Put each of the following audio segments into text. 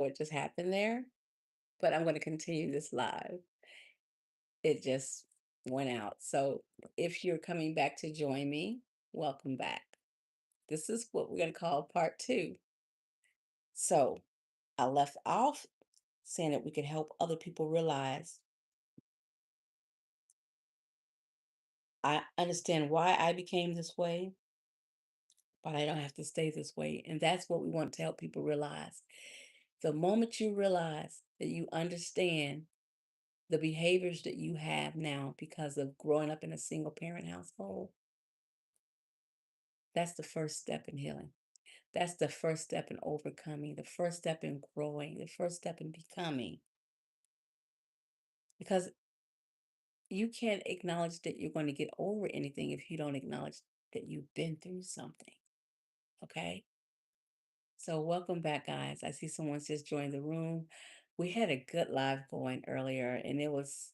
what just happened there, but I'm going to continue this live. It just went out. So if you're coming back to join me, welcome back. This is what we're going to call part two. So I left off saying that we could help other people realize I understand why I became this way, but I don't have to stay this way. And that's what we want to help people realize. The moment you realize that you understand the behaviors that you have now because of growing up in a single parent household, that's the first step in healing. That's the first step in overcoming, the first step in growing, the first step in becoming. Because you can't acknowledge that you're going to get over anything if you don't acknowledge that you've been through something. Okay? So, welcome back, guys. I see someone's just joined the room. We had a good live going earlier, and it was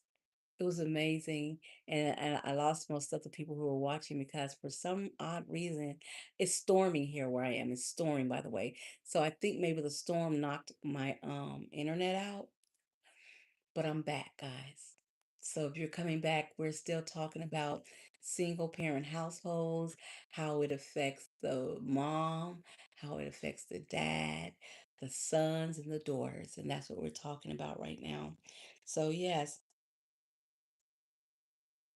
amazing. And I lost most of the people who were watching because for some odd reason, it's storming here where I am. It's storming, by the way. So I think maybe the storm knocked my internet out, but I'm back, guys. So if you're coming back, we're still talking about single parent households, how it affects the mom, how it affects the dad, the sons and the daughters, and that's what we're talking about right now. So yes,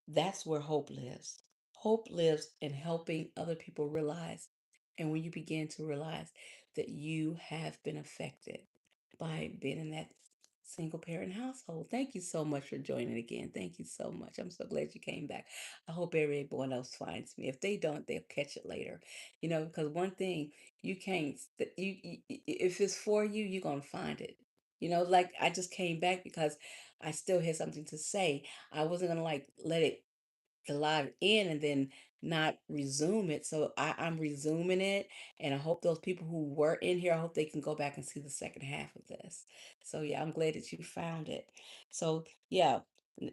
that's where hope lives. Hope lives in helping other people realize, and when you begin to realize that you have been affected by being in that single parent household. Thank you so much for joining again. Thank you so much. I'm so glad you came back. I hope everyone else finds me. If they don't, they'll catch it later. Because one thing you can't, if it's for you, you're going to find it. Like I just came back because I still had something to say. I wasn't going to like let it the live in and then not resume it. So I'm resuming it. And I hope those people who were in here, I hope they can go back and see the second half of this. So yeah, I'm glad that you found it. So yeah,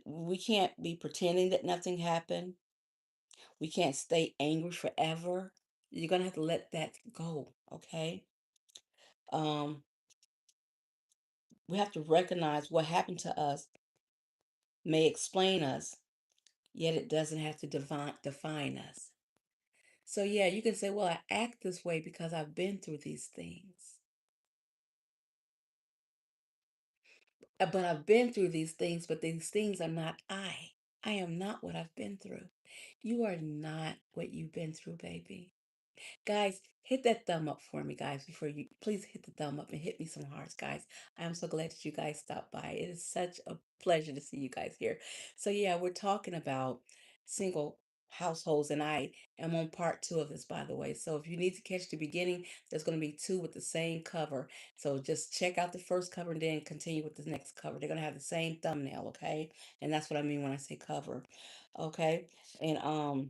we can't be pretending that nothing happened. We can't stay angry forever. You're gonna have to let that go, okay? Um, we have to recognize what happened to us may explain us, yet it doesn't have to define us. So yeah, you can say, well, I act this way because I've been through these things. But I've been through these things, but these things are not I. I am not what I've been through. You are not what you've been through, baby. Guys, hit that thumb up for me, guys, before you please hit the thumb up and hit me some hearts, guys. I'm so glad that you guys stopped by. It is such a pleasure to see you guys here. So, yeah, we're talking about single households, and I am on part two of this, by the way. So, if you need to catch the beginning, there's going to be two with the same cover. So, just check out the first cover and then continue with the next cover. They're going to have the same thumbnail, okay? And that's what I mean when I say cover, okay? And,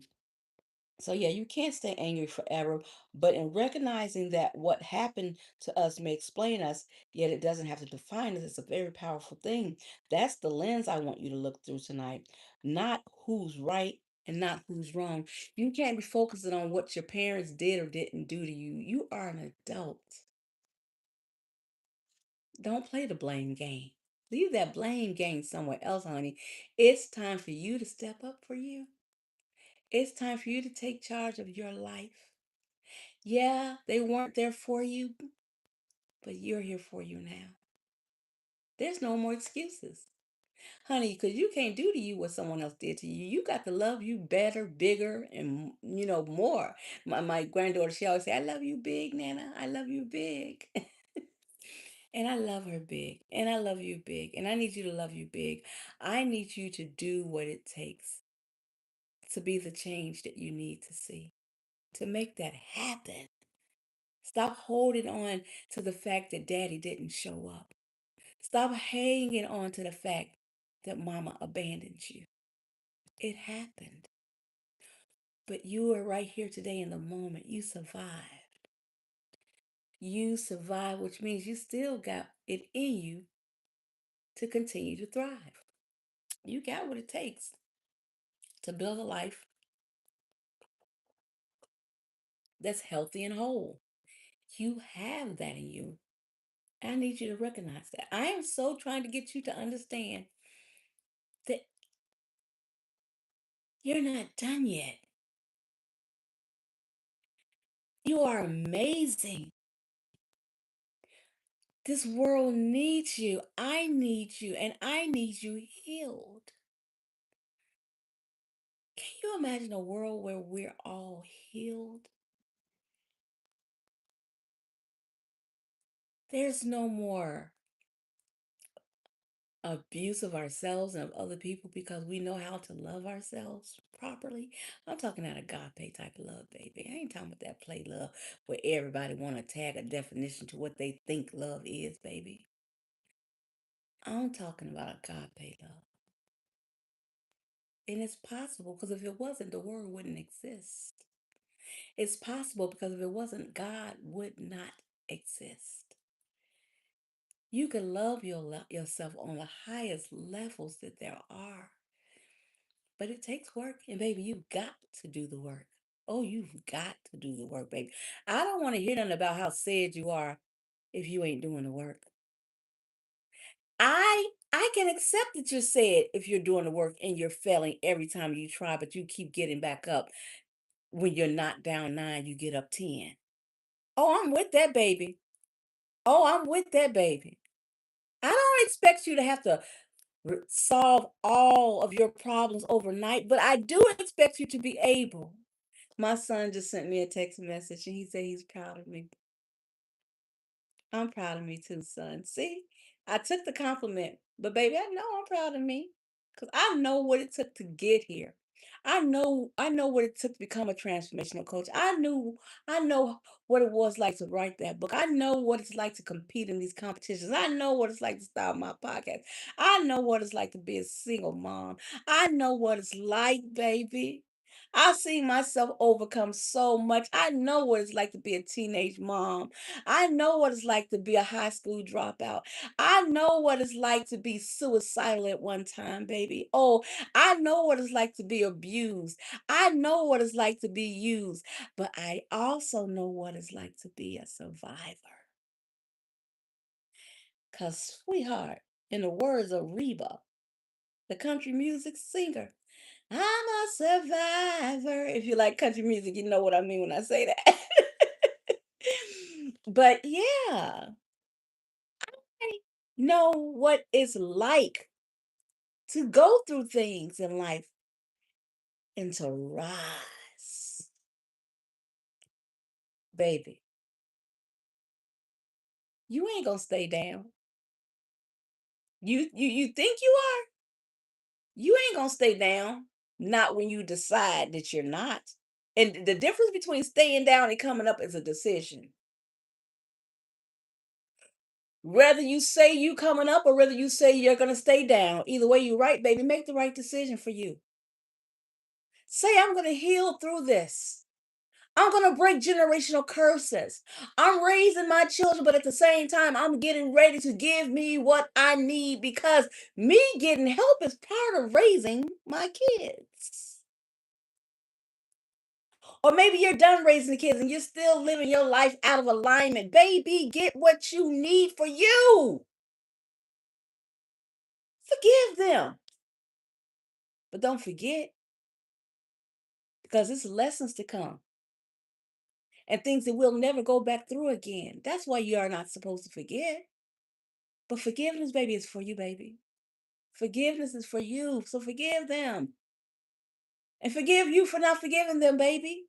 so yeah, you can't stay angry forever, but in recognizing that what happened to us may explain us, yet it doesn't have to define us, it's a very powerful thing. That's the lens I want you to look through tonight, not who's right and not who's wrong. You can't be focusing on what your parents did or didn't do to you. You are an adult. Don't play the blame game. Leave that blame game somewhere else, honey. It's time for you to step up for you. It's time for you to take charge of your life. Yeah, they weren't there for you, but you're here for you now. There's no more excuses, honey, because you can't do to you what someone else did to you. You got to love you better, bigger, and more. My granddaughter, she always say, "I love you big, Nana. I love you big," and I love her big, and I love you big, and I need you to love you big. I need you to do what it takes to be the change that you need to see to make that happen. Stop holding on to the fact that daddy didn't show up. Stop hanging on to the fact that mama abandoned you. It happened. But you are right here today in the moment. You survived. You survived, which means you still got it in you to continue to thrive. You got what it takes to build a life that's healthy and whole. You have that in you. I need you to recognize that. I am so trying to get you to understand that you're not done yet. You are amazing. This world needs you. I need you, and I need you healed. Can you imagine a world where we're all healed? There's no more abuse of ourselves and of other people because we know how to love ourselves properly. I'm talking that agape type of love, baby. I ain't talking about that play love where everybody want to tag a definition to what they think love is, baby. I'm talking about agape love. And it's possible because if it wasn't, the world wouldn't exist. It's possible because if it wasn't, God would not exist. You can love yourself on the highest levels that there are. But it takes work. And baby, you've got to do the work. Oh, you've got to do the work, baby. I don't want to hear nothing about how sad you are if you ain't doing the work. I can accept that you're sad if you're doing the work and you're failing every time you try, but you keep getting back up. When you're knocked down 9, you get up 10. Oh, I'm with that baby. Oh, I'm with that baby. I don't expect you to have to solve all of your problems overnight, but I do expect you to be able. My son just sent me a text message and he said he's proud of me. I'm proud of me too, son. See, I took the compliment, but baby, I know I'm proud of me because I know what it took to get here. I know what it took to become a transformational coach. I know what it was like to write that book. I know what it's like to compete in these competitions. I know what it's like to start my podcast. I know what it's like to be a single mom. I know what it's like, baby. I've seen myself overcome so much. I know what it's like to be a teenage mom. I know what it's like to be a high school dropout. I know what it's like to be suicidal at one time, baby. Oh, I know what it's like to be abused. I know what it's like to be used. But I also know what it's like to be a survivor. Because, sweetheart, in the words of Reba, the country music singer, I'm a survivor. If you like country music, you know what I mean when I say that. But yeah, I know what it's like to go through things in life and to rise. Baby, you ain't gonna stay down. You think you are? You ain't gonna stay down. Not when you decide that you're not. And the difference between staying down and coming up is a decision. Whether you say you coming up or whether you say you're gonna stay down, either way you right, baby, make the right decision for you. Say I'm gonna heal through this. I'm gonna break generational curses. I'm raising my children, but at the same time, I'm getting ready to give me what I need because me getting help is part of raising my kids. Or maybe you're done raising the kids and you're still living your life out of alignment. Baby, get what you need for you. Forgive them. But don't forget, because it's lessons to come and things that we'll never go back through again. That's why you are not supposed to forget. But forgiveness, baby, is for you, baby. Forgiveness is for you. So forgive them. And forgive you for not forgiving them, baby.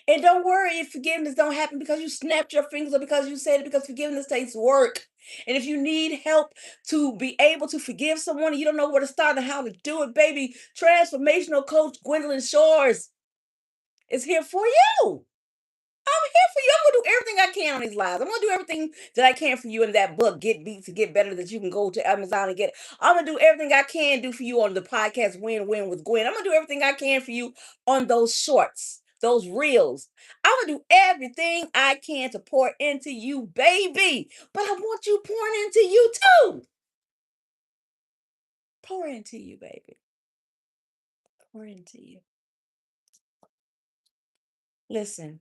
And don't worry if forgiveness don't happen because you snapped your fingers or because you said it, because forgiveness takes work. And if you need help to be able to forgive someone and you don't know where to start and how to do it, baby, transformational coach Gwendolyn Shores is here for you. I'm here for you. I'm gonna do everything I can on these lives. I'm gonna do everything that I can for you in that book, Get Beat to Get Better, that you can go to Amazon and get. I'm gonna do everything I can do for you on the podcast Win Win with Gwen. I'm gonna do everything I can for you on those shorts, those reels. I'm gonna do everything I can to pour into you, baby. But I want you pouring into you too. Pour into you, baby. Pour into you. Listen,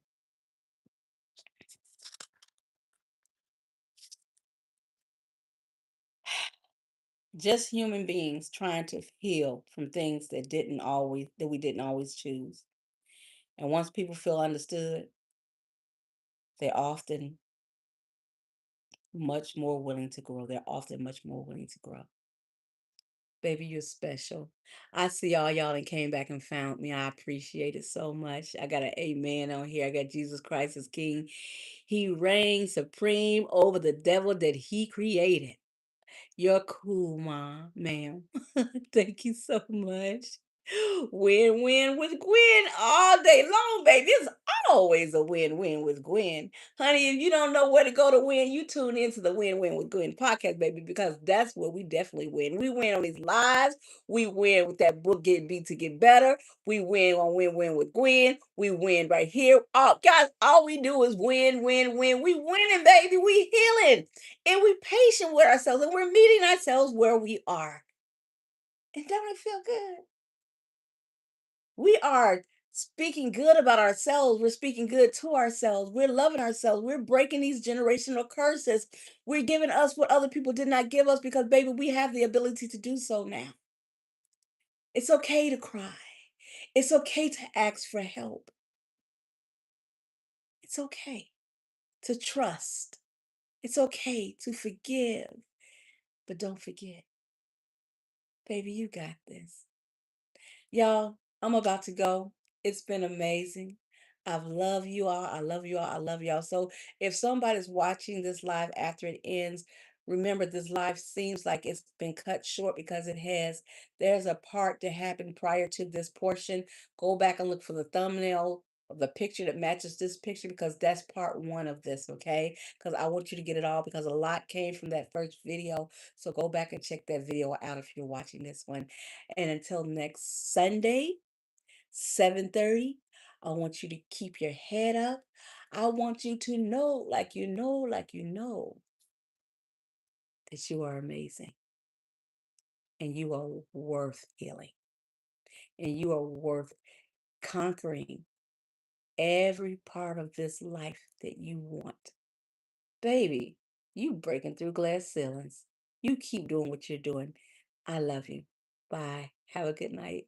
Just human beings trying to heal from things that we didn't always choose. And once people feel understood, they're often much more willing to grow. They're often much more willing to grow. Baby, you're special. I see all y'all that came back and found me. I appreciate it so much. I got an amen on here. I got Jesus Christ as King. He reigns supreme over the devil that he created. You're cool, ma'am. Thank you so much. Win-win with Gwen all day long, baby. It's always a win-win with Gwen. Honey, if you don't know where to go to win, you tune into the Win-Win with Gwen podcast, baby, because that's where we definitely win. We win on these lives. We win with that book Get Beat to Get Better. We win on Win-Win with Gwen. We win right here. Oh, guys, all we do is win, win, win. We winning, baby. We healing. And we patient with ourselves and we're meeting ourselves where we are. And don't it feel good? We are speaking good about ourselves. We're speaking good to ourselves. We're loving ourselves. We're breaking these generational curses. We're giving us what other people did not give us because, baby, we have the ability to do so now. It's okay to cry. It's okay to ask for help. It's okay to trust. It's okay to forgive. But don't forget, baby, you got this. Y'all, I'm about to go. It's been amazing. I love you all. I love you all. I love y'all. So if somebody's watching this live after it ends, remember this live seems like it's been cut short because it has. There's a part that happened prior to this portion. Go back and look for the thumbnail of the picture that matches this picture because that's part one of this, okay? Because I want you to get it all because a lot came from that first video. So go back and check that video out if you're watching this one. And until next Sunday, 7:30, I want you to keep your head up. I want you to know, that you are amazing and you are worth healing and you are worth conquering every part of this life that you want. Baby, you breaking through glass ceilings. You keep doing what you're doing. I love you. Bye. Have a good night.